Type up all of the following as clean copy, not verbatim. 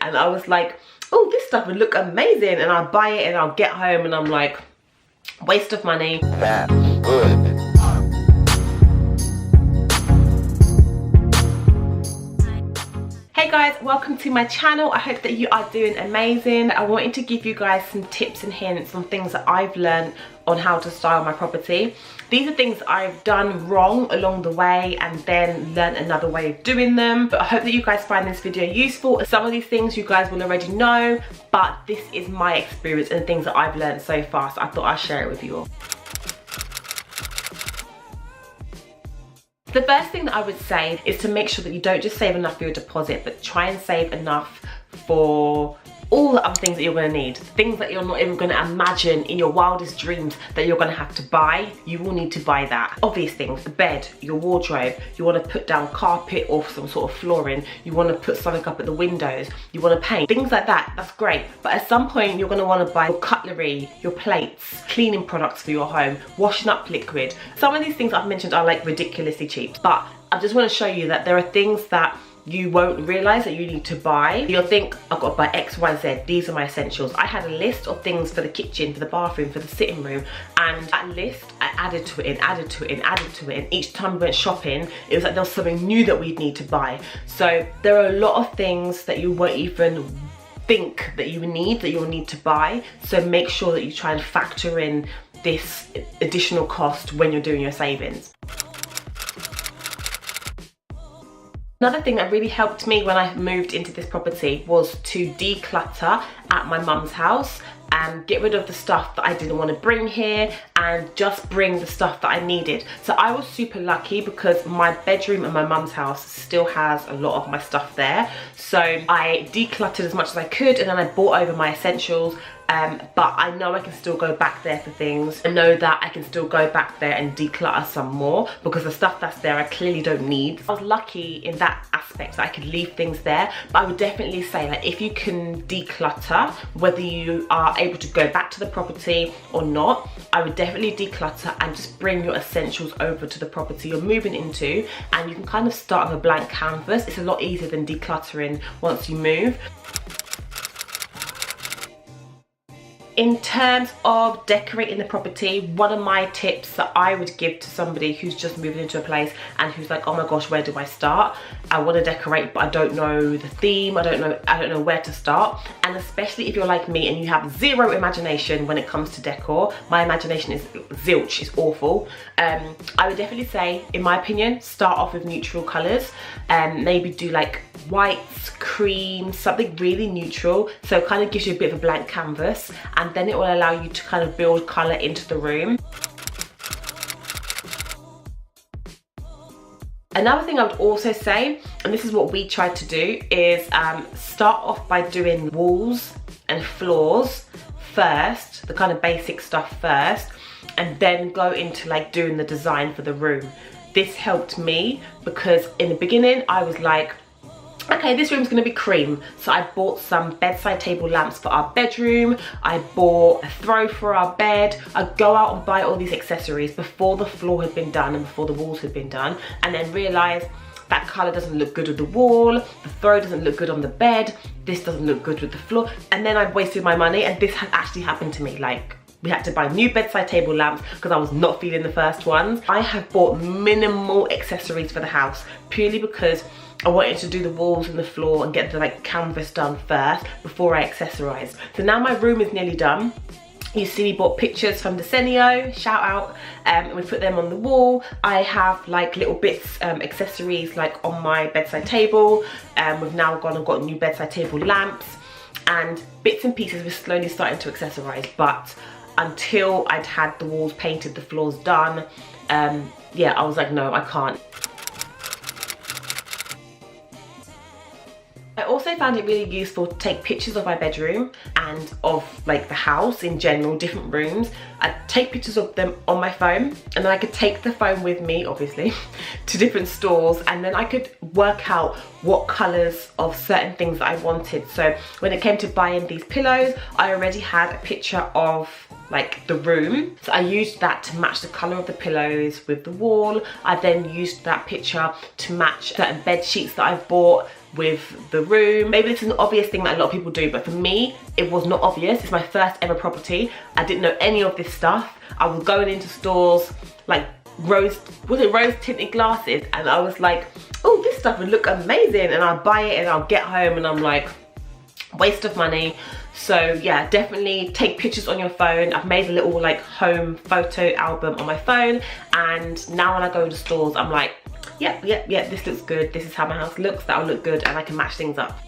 and I was like, oh, this stuff would look amazing, and I'll buy it and I'll get home and I'm like, waste of money. That's good. Hey guys, welcome to my channel. I hope that you are doing amazing. I wanted to give you guys some tips and hints on things that I've learned on how to style my property. These are things I've done wrong along the way and then learned another way of doing them. But I hope that you guys find this video useful. Some of these things you guys will already know, but this is my experience and things that I've learned so far, so I thought I'd share it with you all. The first thing that I would say is to make sure that you don't just save enough for your deposit, but try and save enough for all the other things that you're going to need. Things that you're not even going to imagine in your wildest dreams that you're going to have to buy. You will need to buy that. Obvious things, the bed, your wardrobe, you want to put down carpet or some sort of flooring, you want to put something up at the windows, you want to paint, things like that. That's great. But at some point you're going to want to buy your cutlery, your plates, cleaning products for your home, washing up liquid. Some of these things I've mentioned are like ridiculously cheap, but I just want to show you that there are things that you won't realize that you need to buy. You'll think, I've got to buy X, Y, Z, these are my essentials. I had a list of things for the kitchen, for the bathroom, for the sitting room, and that list I added to it and added to it and added to it, and each time we went shopping it was like there was something new that we'd need to buy. So there are a lot of things that you won't even think that you need, that you'll need to buy. So make sure that you try and factor in this additional cost when you're doing your savings. Another thing that really helped me when I moved into this property was to declutter at my mum's house and get rid of the stuff that I didn't want to bring here and just bring the stuff that I needed. So I was super lucky because my bedroom in my mum's house still has a lot of my stuff there. So I decluttered as much as I could, and then I brought over my essentials. But I know I can still go back there for things. I know that I can still go back there and declutter some more because the stuff that's there I clearly don't need. I was lucky in that aspect that I could leave things there, but I would definitely say that if you can declutter, whether you are able to go back to the property or not, I would definitely declutter and just bring your essentials over to the property you're moving into, and you can kind of start on a blank canvas. It's a lot easier than decluttering once you move. In terms of decorating the property, one of my tips that I would give to somebody who's just moving into a place and who's like, oh my gosh, where do I start? I want to decorate, but I don't know the theme. I don't know where to start. And especially if you're like me and you have zero imagination when it comes to decor. My imagination is zilch, it's awful. I would definitely say, in my opinion, start off with neutral colours and maybe do like whites, cream, something really neutral, so it kind of gives you a bit of a blank canvas, and then it will allow you to kind of build colour into the room. Another thing I would also say, and this is what we tried to do, is start off by doing walls and floors first, the kind of basic stuff first, and then go into like doing the design for the room. This helped me because in the beginning I was like, okay, this room's gonna be cream. So I bought some bedside table lamps for our bedroom. I bought a throw for our bed. I'd go out and buy all these accessories before the floor had been done and before the walls had been done, and then realise that colour doesn't look good with the wall, the throw doesn't look good on the bed, this doesn't look good with the floor, and then I've wasted my money. And this has actually happened to me. Like, we had to buy new bedside table lamps because I was not feeling the first ones. I have bought minimal accessories for the house purely because I wanted to do the walls and the floor and get the like canvas done first before I accessorise. So now my room is nearly done. You see we bought pictures from Desenio, shout out, and we put them on the wall. I have like little bits, accessories like on my bedside table. We've now gone and got new bedside table lamps, and bits and pieces we're slowly starting to accessorise, but until I'd had the walls painted, the floors done, yeah, I was like, no, I can't. I also found it really useful to take pictures of my bedroom and of like the house in general, different rooms. I'd take pictures of them on my phone, and then I could take the phone with me, obviously, to different stores, and then I could work out what colours of certain things that I wanted. So when it came to buying these pillows, I already had a picture of like the room, so I used that to match the colour of the pillows with the wall. I then used that picture to match certain bed sheets that I've bought with the room. Maybe this is an obvious thing that a lot of people do, but for me, it was not obvious. It's my first ever property. I didn't know any of this stuff. I was going into stores like rose tinted glasses, and I was like, oh, this stuff would look amazing, and I'll buy it and I'll get home and I'm like, waste of money. So yeah, definitely take pictures on your phone. I've made a little like home photo album on my phone, and now when I go into stores, I'm like, yeah, this looks good. This is how my house looks. That'll look good, and I can match things up.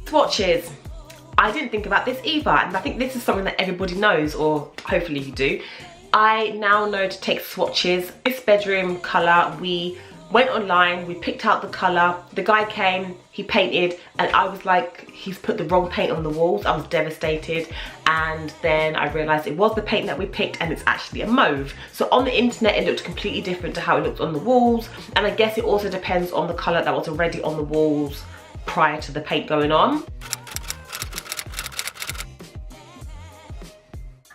Swatches. I didn't think about this either, and I think this is something that everybody knows, or hopefully you do. I now know to take swatches. This bedroom colour, we went online, we picked out the colour, the guy came, he painted, and I was like, he's put the wrong paint on the walls. I was devastated, and then I realised it was the paint that we picked, and it's actually a mauve. So on the internet it looked completely different to how it looked on the walls, and I guess it also depends on the colour that was already on the walls prior to the paint going on.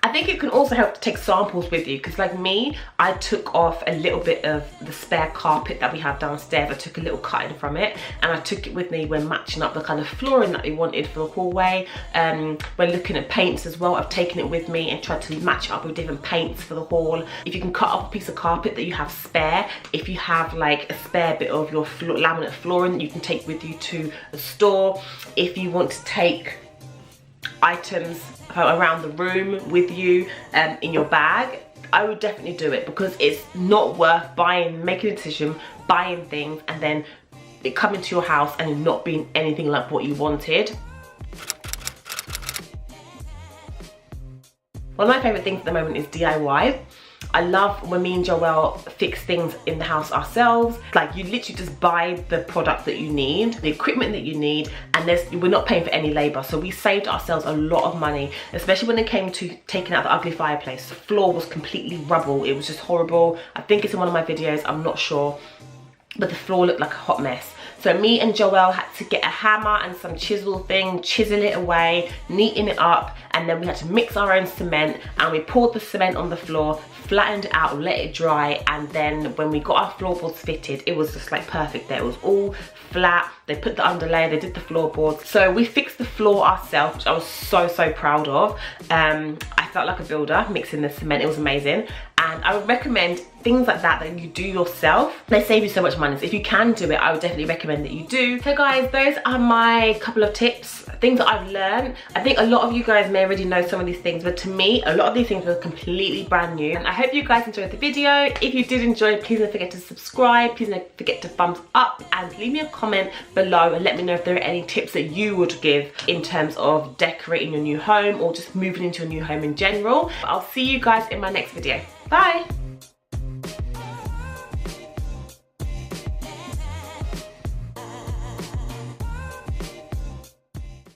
I think it can also help to take samples with you, because like me, I took off a little bit of the spare carpet that we have downstairs. I took a little cutting from it, and I took it with me when matching up the kind of flooring that we wanted for the hallway. When looking at paints as well, I've taken it with me and tried to match it up with different paints for the hall. If you can cut off a piece of carpet that you have spare, if you have like a spare bit of your laminate flooring that you can take with you to a store, if you want to take items around the room with you in your bag, I would definitely do it, because it's not worth making a decision, buying things, and then it coming to your house and it not being anything like what you wanted. One of my favourite things at the moment is DIY. I love when me and Joelle fix things in the house ourselves. Like, you literally just buy the product that you need, the equipment that you need, and we're not paying for any labour. So we saved ourselves a lot of money, especially when it came to taking out the ugly fireplace. The floor was completely rubble. It was just horrible. I think it's in one of my videos, I'm not sure. But the floor looked like a hot mess. So me and Joelle had to get a hammer and some chisel it away, neaten it up, and then we had to mix our own cement, and we poured the cement on the floor, flattened it out, let it dry, and then when we got our floorboards fitted, it was just like perfect there. It was all flat. They put the underlay, they did the floorboards. So we fixed the floor ourselves, which I was so proud of. I felt like a builder mixing the cement. It was amazing. And I would recommend things like that you do yourself. They save you so much money. So if you can do it, I would definitely recommend that you do. So guys, those are my couple of tips, things that I've learned. I think a lot of you guys may already know some of these things, but to me, a lot of these things were completely brand new. And I hope you guys enjoyed the video. If you did enjoy, please don't forget to subscribe. Please don't forget to thumbs up and leave me a comment below and let me know if there are any tips that you would give in terms of decorating your new home or just moving into a new home in general. I'll see you guys in my next video. Bye.